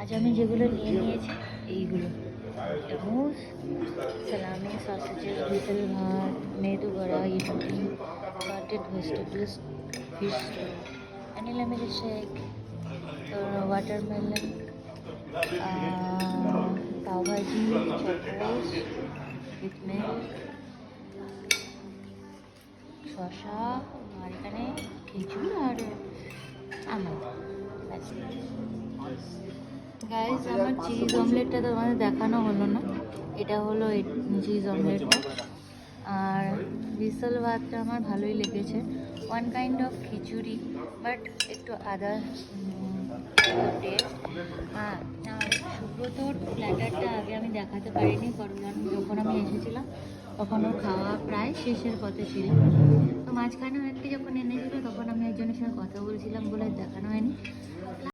আজ আমি যেগুলো নিয়ে নিয়েছি এইগুলো: চামচ, সালামি, সসেজেস, ভিসেল ভাত, medu vada, idli, salted vegetables, fish stew, vanilla milkshake, watermelon, pav bhaji, Chocos with milk, শসা, আর এখানে খিচুড়ি আর আমার গাইস। আমার চিজ অমলেটটা তোমাদের দেখানো হলো না, এটা হলো চিজ অমলেটটা। আর বিসল ভাতটা আমার ভালোই লেগেছে, ওয়ান কাইন্ড অফ খিচুড়ি বাট একটু আদার টেস্ট। হ্যাঁ, আর সুব্রতর প্ল্যাটারটা আগে আমি দেখাতে পারিনি, কারণ যখন আমি এসেছিলাম তখন ওর খাওয়া প্রায় শেষের পথে ছিল। তো মাঝখানে একটি যখন এনেছিল তখন আমি একজনের সঙ্গে কথা বলছিলাম বলে দেখানো হয়নি।